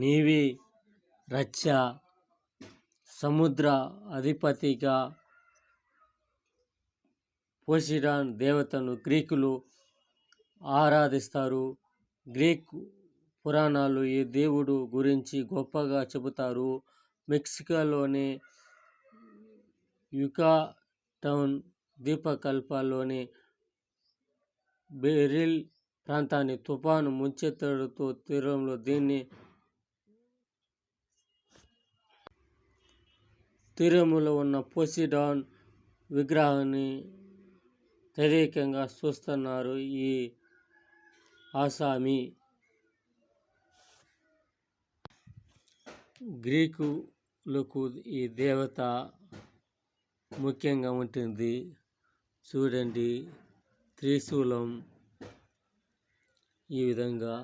నీవి రచ్చ సముద్ర అధిపతిగా పోసిడాన్ దేవతను గ్రీకులు ఆరాధిస్తారు. గ్రీక్ పురాణాలు ఈ దేవుడు గురించి గొప్పగా చెబుతారు. మెక్సికోలోని యుకాటాన్ ద్వీపకల్పంలోని బెరిల్ ప్రాంతాన్ని తుఫాను ముంచెత్తడంతో తీరంలో తీరంలో ఉన్న పోసిడాన్ విగ్రహాన్ని తదేకంగా చూస్తున్నారు ఈ ఆసామి. గ్రీకులకు ఈ దేవత ముఖ్యంగా ఉంటుంది. చూడండి, త్రిశూలం ఈ విధంగా